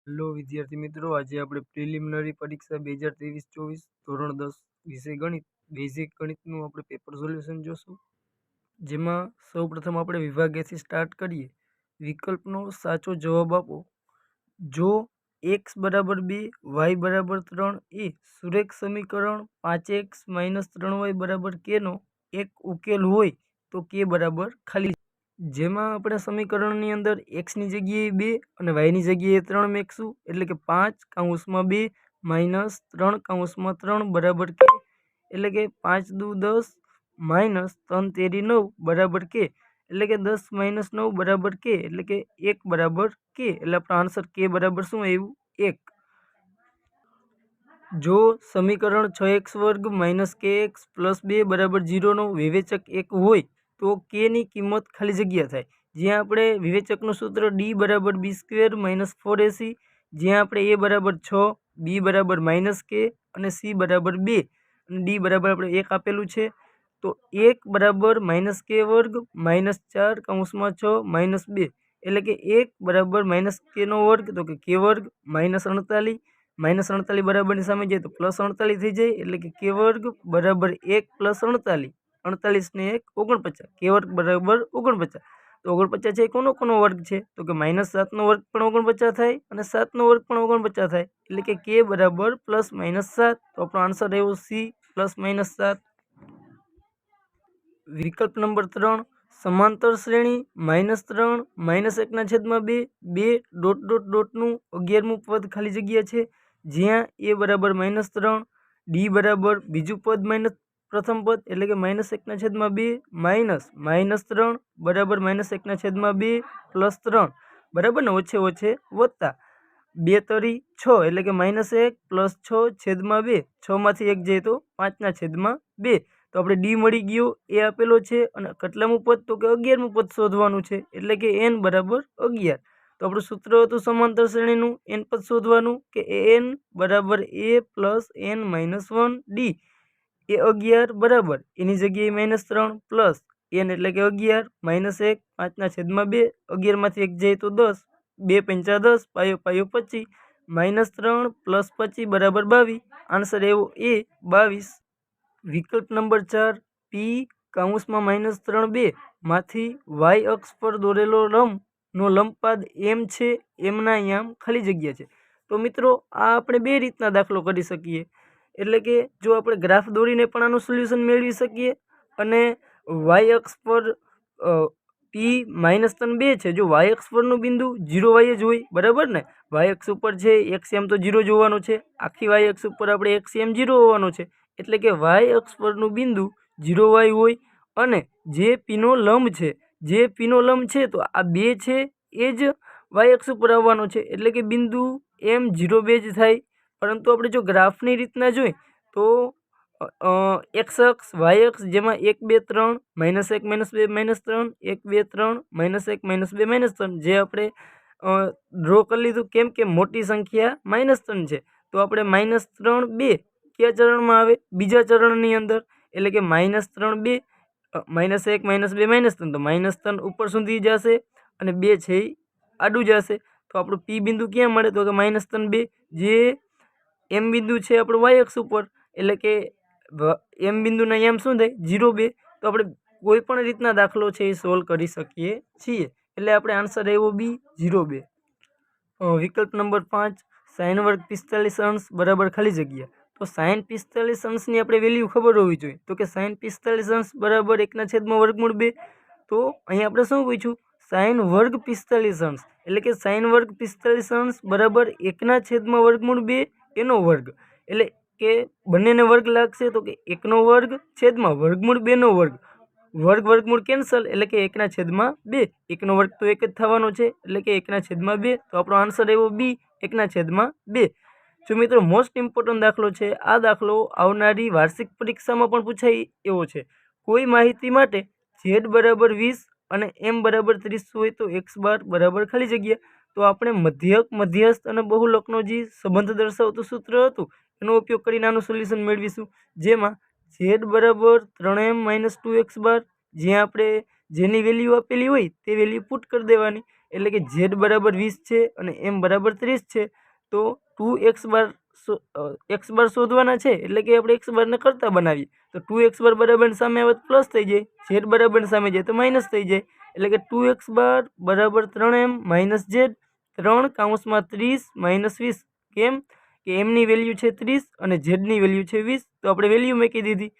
Hello વિદ્યાર્થી મિત્રો, આજે આપણે પ્રિલિમિનરી પરીક્ષા 2023-24 ધોરણ 10 વિષય ગણિત બેઝિક ગણિતનું આપણે પેપર સોલ્યુશન જોશું, જેમાં સૌપ્રથમ આપણે વિભાગ A થી સ્ટાર્ટ કરીએ। વિકલ્પનો સાચો જવાબ આપો। જો x બરાબર 2 y બરાબર 3 એ સુરેખ સમીકરણ 5x - 3y બરાબર k નો એક ઉકેલ હોય તો k બરાબર ખાલી, જેમાં આપણે સમીકરણની અંદર x ની જગ્યાએ 2 અને y ની જગ્યાએ 3 મેકશું, એટલે કે 5(2 - 3(3) બરાબર k, એટલે કે 5 દુ 10 - 3 તેરી 9 બરાબર k, એટલે કે 10 - 9 બરાબર k, એટલે કે 1 બરાબર k, એટલે આપણો આન્સર k બરાબર શું આવ્યું? 1। જો સમીકરણ 6x² - kx + 2 બરાબર 0 નો વિવેચક 1 હોય તો k ની કિંમત ખાલી જગ્યા થાય, જ્યાં આપણે વિવેચકનું સૂત્ર d બરાબર b² - 4ac, જ્યાં આપણે a બરાબર 6, b બરાબર -k અને c બરાબર 2 અને d બરાબર આપણે 1 આપેલું છે, તો 1 બરાબર -k² - 4(6) - 2, એટલે કે 1 બરાબર -k નો વર્ગ, તો કે k² -48 -48 બરાબરની સામે જાય તો +48 થઈ જાય, એટલે કે k² બરાબર 1 + 48, 48 ને 1 49, k² બરાબર 49। તો 49 છે એ કોનો કોનો વર્ગ છે? તો કે -7 નો વર્ગ પણ 49 થાય અને 7 નો વર્ગ પણ 49 થાય, એટલે કે k બરાબર +-7। તો આપણો આન્સર આવ્યો C +-7। વિકલ્પ નંબર 3, સમાંતર શ્રેણી -3 -1/2 2 નું 11મું પદ ખાલી જગ્યા છે, જ્યાં a બરાબર -3, d બરાબર બીજું પદ માઇનસ પ્રથમ પદ, એટલે કે -1/2 -3 બરાબર -1/2 + 3 બરાબર ને, ઓછે ઓછે વત્તા 2 તરી 6, એટલે કે -1 + 6/2, 6 માંથી 1 જાય તો 5/2, તો આપણે d મળી ગયો, એ આપેલો છે અને કેટલામું પદ? તો કે 11મું પદ શોધવાનું છે, એટલે કે n બરાબર 11। તો આપણું સૂત્ર હતું સમાંતર શ્રેણીનું n પદ શોધવાનું, કે n બરાબર a + n - 1 d, એ 11 બરાબર એની જગ્યાએ -3 પ્લસ n એટલે કે 11 -1 5/2, 11 માંથી 1 જાય તો 10, 2 × 5 = 10, પાયો પાયો 25, -3 + 25 બરાબર 22, આન્સર એવો એ 22। વિકલ્પ નંબર 4, p (-3b) માંથી y અક્ષ પર દોરેલો લંબ નો લંબપાદ m છે, m ના યામ ખાલી જગ્યા છે। તો મિત્રો આ આપણે બે રીતના દાખલો કરી શકીએ, એટલે કે જો આપણે ગ્રાફ દોરીને પણ આનું સોલ્યુશન મેળવી શકીએ, અને y અક્ષ પર p -3b છે, જો y અક્ષ પરનું બિંદુ 0y જ હોય, બરાબર ને, y અક્ષ ઉપર છે xm તો 0 જોવાનું છે, આખી y અક્ષ ઉપર આપણે xm 0 હોવાનું છે, એટલે કે y અક્ષ પરનું બિંદુ 0y હોય, અને જે p નો લંબ છે, જે p નો લંબ છે, તો આ બે છે એ જ y અક્ષ ઉપર આવવાનો છે, એટલે કે બિંદુ m 0 જ થાય। પરંતુ આપણે જો ગ્રાફની રીતના જોઈ તો x અક્ષ y અક્ષ, જેમાં 1 2 3 -1 -2 -3 1 2 3 -1 -2 -3, જે આપણે ડ્રો કરી લીધું, કેમ કે મોટી સંખ્યા -3 છે, તો આપણે -3 2 કયા ચરણમાં આવે? બીજા ચરણની અંદર, એટલે કે -3 2 -1 -2 -3, તો -3 ઉપર સુધી જશે અને 2 છે એ આડું જશે, તો આપણું p બિંદુ ક્યાં મળે? તો કે -3 2, જે m બિંદુ છે આપણું y અક્ષ ઉપર, એટલે કે m બિંદુના યામ શું થાય? 0 2। તો આપણે કોઈ પણ રીતના દાખલો છે એ સોલ્વ કરી શકીએ છીએ, એટલે આપણે આન્સર આવ્યો b 0 2। વિકલ્પ નંબર 5, sin વર્ગ 45 અંશ બરાબર ખાલી જગ્યા। તો sin 45 અંશની આપણે વેલ્યુ ખબર હોવી જોઈએ, તો કે sin 45 અંશ બરાબર 1/2। તો અહીં આપણે શું પૂછ્યું? sin વર્ગ 45 અંશ, એટલે કે sin વર્ગ 45 અંશ બરાબર 1/2 એનો વર્ગ, એટલે કે બંનેને વર્ગ લાગશે, તો કે 1 નો વર્ગ છેદમાં √2 નો વર્ગ, વર્ગ વર્ગમૂળ કેન્સલ, એટલે કે 1/2, 1 નો વર્ગ તો 1 જ થવાનો છે, એટલે કે 1/2, તો આપણો આન્સર એવો b 1/2। જો મિત્રો મોસ્ટ ઇમ્પોર્ટન્ટ દાખલો છે, આ દાખલો આવનારી વાર્ષિક પરીક્ષામાં પણ પૂછાય એવો છે। કોઈ માહિતી માટે z બરાબર 20 અને m બરાબર 30 હોય તો x બાર બરાબર ખાલી જગ્યા, તો આપણે મધ્યક, મધ્યસ્થ અને બહુલકનો જે સંબંધ દર્શાવતું સૂત્ર હતું એનો ઉપયોગ કરીને આનું સોલ્યુશન મેળવીશું, જેમાં z બરાબર 3m - 2x બાર, જ્યાં આપણે જેની વેલ્યુ આપેલી હોય તે વેલ્યુ પુટ કરી દેવાની। એટલે કે z બરાબર 20 છે અને m બરાબર 30 છે, તો 2x બાર x બાર શોધવાના છે, એટલે કે આપણે x બારને કરતા બનાવીએ તો 2x બાર બરાબર સામે આવે તો પ્લસ થઈ જાય, z બરાબર સામે જાય તો માઇનસ થઈ જાય। એટલે કે 2x બાર બરાબર 3m માઇનસ z 3 કૌંસમાં 30 માઇનસ 20, કેમ કે m ની વેલ્યુ છે 30 અને z ની વેલ્યુ છે 20, તો આપણે વેલ્યુ મૂકી દીધી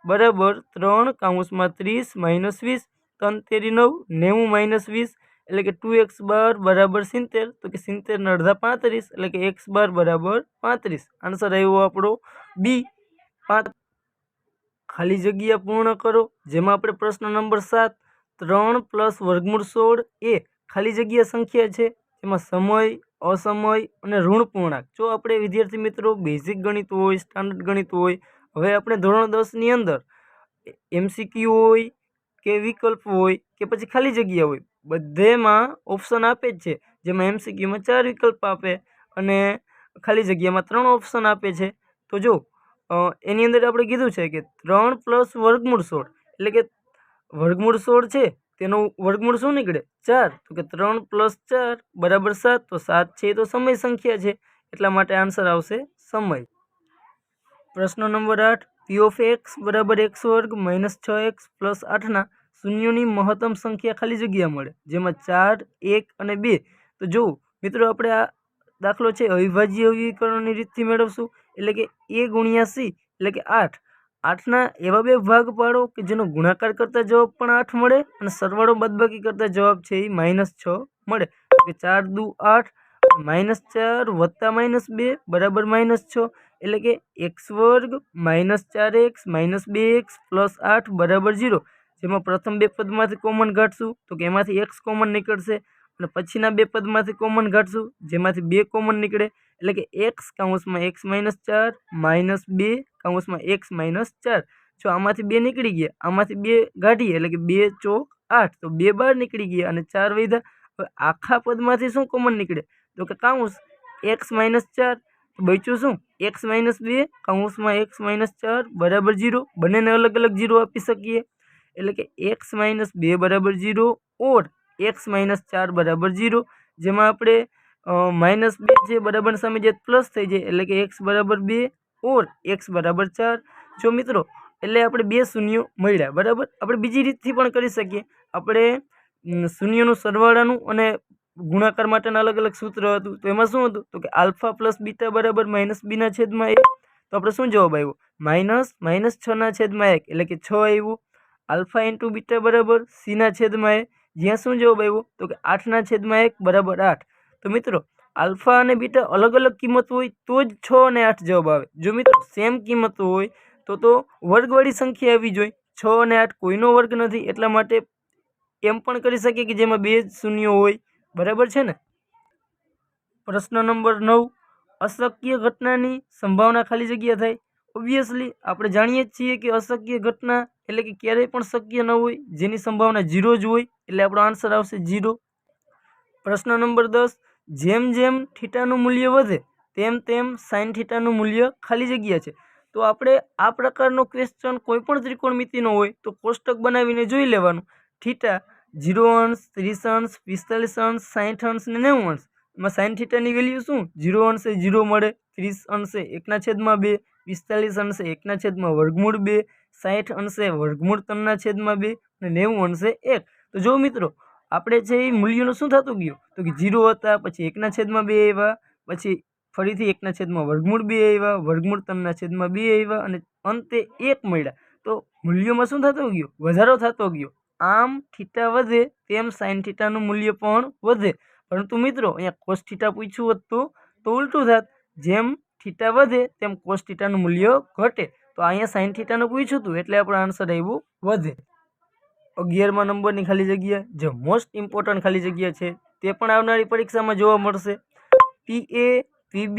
બરાબર 3 કૌંસમાં 30 માઇનસ 20, 3 તેરી 9 90 માઇનસ 20, એટલે કે 2x બાર બરાબર 70, તો કે 70 ના અડધા 35, એટલે કે x બાર બરાબર 35। આન્સર આવ્યો આપણો બી 5। ખાલી જગ્યા પૂર્ણ કરો, જેમાં આપણે પ્રશ્ન નંબર 7 3 પ્લસ વર્ગમૂળ 16 એ ખાલી જગ્યા સંખ્યા છે, જેમાં સમય, અસમય અને ઋણ પૂર્ણાંક। જો આપણે વિદ્યાર્થી મિત્રો બેઝિક ગણિત હોય, સ્ટાન્ડર્ડ ગણિત હોય, હવે આપણે ધોરણ 10 ની અંદર MCQ હોય કે વિકલ્પ હોય કે પછી ખાલી જગ્યા હોય, બધેમાં ઓપ્શન આપે જ છે, જેમાં MCQમાં 4 વિકલ્પ આપે અને ખાલી જગ્યામાં 3 ઓપ્શન આપે છે। તો જો એની અંદર આપણે કીધું છે કે 3 પ્લસ વર્ગમૂળ 16, એટલે કે વર્ગમૂળ 16 છે તેનું વર્ગમૂળ શું નીકળે 4, તો કે 3 પ્લસ 4 બરાબર 7, તો 7 છે તો સમય સંખ્યા છે, એટલા માટે આન્સર આવશે સમય। પ્રશ્ન નંબર 8 p ઓફ x બરાબર x વર્ગ માઇનસ 6x પ્લસ 8ના શૂન્યોની મહત્તમ સંખ્યા ખાલી જગ્યા મળે, જેમાં 4 1 અને 2। તો જો મિત્રો આપણે આ દાખલો છે અવિભાજ્ય અવિકરણની રીતથી મેળવશું, એટલે કે a ગુણ્યા c એટલે કે 8, 8ના એવા બે ભાગ પાડો કે જેનો ગુણાકાર કરતા જવાબ પણ 8 મળે અને સરવાળો બાદબાકી કરતા જવાબ છે એ -6 મળે, તો કે 4 દુ 8 -4 વત્તા -2 બરાબર -6, એટલે કે x વર્ગ minus 4x minus 2x plus 8 બરાબર 0। જેમાં પ્રથમ બે પદમાંથી કોમન કાઢશું તો કે એમાંથી x કોમન નીકળશે અને પછીના બે પદમાંથી કોમન કાઢશું જેમાંથી 2 કોમન નીકળે, એટલે કે x કૌંસમાં x માઇનસ 4 માઇનસ 2 કૌંસમાં x માઇનસ 4। જો આમાંથી 2 નીકળી ગયા, આમાંથી 2 કાઢીએ એટલે કે 2 ચોક 8, તો 2 બહાર નીકળી ગયા અને 4 વધ્યા। હવે આખા પદમાંથી શું કોમન નીકળે, તો કે કૌંસ x માઇનસ 4, બચ્યું શું x માઇનસ 2 કૌંસમાં x માઇનસ 4 બરાબર 0, બંનેને અલગ અલગ 0 આપી શકીએ, એટલે કે x માઇનસ 2 બરાબર 0 ઓર x માઇનસ 4 બરાબર 0, જેમાં આપણે -2 છે બરાબર સામે જે પ્લસ થઈ જાય, એટલે કે x બરાબર 2 ઓર x બરાબર 4। જો મિત્રો એટલે આપણે બે શૂન્યો મળ્યા બરાબર। આપણે બીજી રીતથી પણ કરી શકીએ, આપણે શૂન્યનું સરવાળાનું અને ગુણાકાર માટેના અલગ અલગ સૂત્ર હતું, તો એમાં શું હતું, તો કે આલ્ફા પ્લસ બીટા બરાબર -b/1। તો આપણે શું જવાબ આવ્યો -6/1, એટલે કે 6 આવ્યું। આલ્ફા ઇન્ટુ બીટા બરાબર c/a, જ્યાં શું જવાબ આવ્યો, તો કે 8/1 બરાબર 8। તો મિત્રો આલ્ફા અને બીટા અલગ અલગ કિંમત હોય તો જ 6 અને 8 જવાબ આવે, જો મિત્રો સેમ કિંમત હોય તો વર્ગવાળી સંખ્યા આવી જોઈએ। 6 અને 8 કોઈનો વર્ગ નથી, એટલા માટે એમ પણ કરી શકીએ કે જેમાં બે શૂન્યો હોય, બરાબર છે ને। પ્રશ્ન નંબર 9 અશક્ય ઘટનાની સંભાવના ખાલી જગ્યા થાય। ઓબ્વિયસલી આપણે જાણીએ જ છીએ કે અશક્ય ઘટના એટલે કે ક્યારેય પણ શક્ય ન હોય, જેની સંભાવના 0 જ હોય, એટલે આપણો આન્સર આવશે 0। પ્રશ્ન નંબર 10 જેમ જેમ થીટાનું મૂલ્ય વધે તેમ તેમ સાઇન થીટાનું મૂલ્ય ખાલી જગ્યા છે। તો આપણે આ પ્રકારનો ક્વેશ્ચન કોઈ પણ ત્રિકોણમિતિનો હોય તો કોષ્ટક બનાવીને જોઈ લેવાનું। થીટા 0 અંશ 30 અંશ 45 અંશ 60 અંશ ને 90 અંશ, એમાં સાઇન થીટાની વેલ્યુ શું 0 અંશે 0 મળે, 30 અંશે 1/2, 45 અંશે 1/2, 60 અંશે વર્ગમૂળ 3/2 અને 90 અંશે 1। તો જો મિત્રો આપણે છે એ મૂલ્યનું શું થતું ગયું, તો કે 0 હતા, પછી 1/2 આવ્યા, પછી ફરીથી 1/2 આવ્યા, વર્ગમૂળ 3/2 આવ્યા અને અંતે 1 મળ્યા। તો મૂલ્યોમાં શું થતું ગયું, વધારો થતો ગયો। આમ થીટા વધે તેમ સાઇન થીટાનું મૂલ્ય પણ વધે, પરંતુ મિત્રો અહીંયા કોસ થીટા પૂછ્યું હોત તો ઉલટું થાત, જેમ થીટા વધે તેમ કોસ થીટાનું મૂલ્ય ઘટે। તો અહીંયા સાઇન થીટાનું પૂછ્યું હતું એટલે આપણો આન્સર આવ્યો વધે। 11મા નંબરની ખાલી જગ્યા જે મોસ્ટ ઇમ્પોર્ટન્ટ ખાલી જગ્યા છે, તે પણ આવનારી પરીક્ષામાં જોવા મળશે। PA PB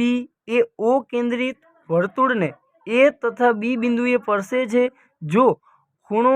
એ O કેન્દ્રિત વર્તુળને A તથા B બિંદુએ સ્પર્શે છે, જો ખૂણો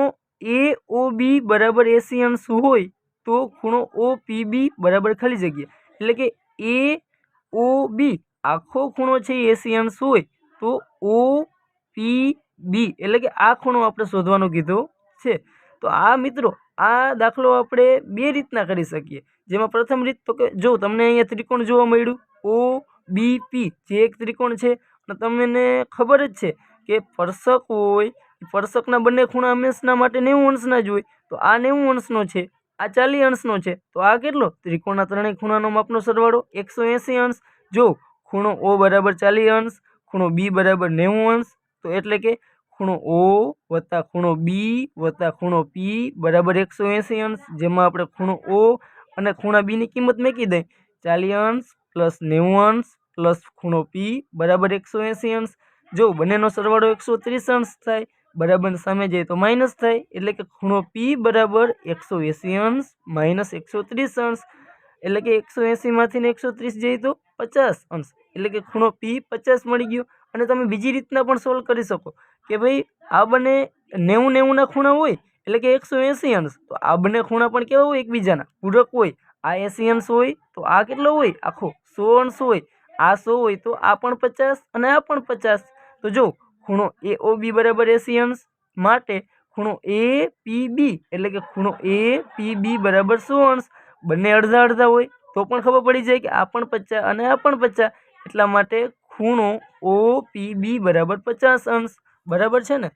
AOB બરાબર 80 અંશ હોય તો ખૂણો OPB બરાબર ખાલી જગ્યા, એટલે કે AOB આખો ખૂણો છે 80 અંશ હોય તો OPB એટલે કે આ ખૂણો આપણે શોધવાનો કીધો છે। તો આ મિત્રો આ દાખલો આપણે બે રીતના કરી શકીએ, જેમાં પ્રથમ રીત તો કે જો તમને અહીંયા ત્રિકોણ જોવા મળ્યું OBP જે એક ત્રિકોણ છે અને તમને ખબર જ છે કે સ્પર્શક હોય, સ્પર્શકના બંને ખૂણા હંમેશના માટે 90 અંશના જ હોય, તો આ 90 અંશનો છે, આ 40 અંશનો છે, તો આ કેટલો ત્રિકોણના ત્રણેય ખૂણાનો માપનો સરવાળો 180 અંશ। જો ખૂણો O બરાબર 40 અંશ, ખૂણો B બરાબર 90 અંશ, તો એટલે કે ખૂણો O વત્તા ખૂણો B વત્તા ખૂણો P બરાબર 180 અંશ, જેમાં આપણે ખૂણો O અને ખૂણા B ની કિંમત મૂકી દઈએ 40 અંશ પ્લસ 90 અંશ પ્લસ ખૂણો P બરાબર 180 અંશ। જો બંનેનો સરવાળો 130 અંશ થાય, બરાબર સામે જાય તો માઇનસ થાય, એટલે કે ખૂણો P બરાબર 180 અંશ માઇનસ 130 અંશ, એટલે કે 180 માંથી 130 જાય તો 50 અંશ, એટલે કે ખૂણો P 50 મળી ગયો। અને તમે બીજી રીતના પણ સોલ્વ કરી શકો કે ભાઈ આ બંને 90-90 ના ખૂણા હોય એટલે કે 180 અંશ, તો આ બંને ખૂણા પણ કેવા હોય એકબીજાના પૂરક હોય, આ 80 અંશ હોય તો આ કેટલો હોય આખો 100 અંશ હોય, આ 100 હોય તો આ પણ 50 અને આ પણ 50। તો જો ખૂણો AOB બરાબર 80 અંશ માટે ખૂણો APB એટલે કે ખૂણો APB બરાબર 100 અંશ, બંને અડધા અડધા હોય તો પણ ખબર પડી જાય કે આ પણ 50 અને આ પણ 50, એટલા માટે ખૂણો OPB બરાબર 50 અંશ, બરાબર છે ને।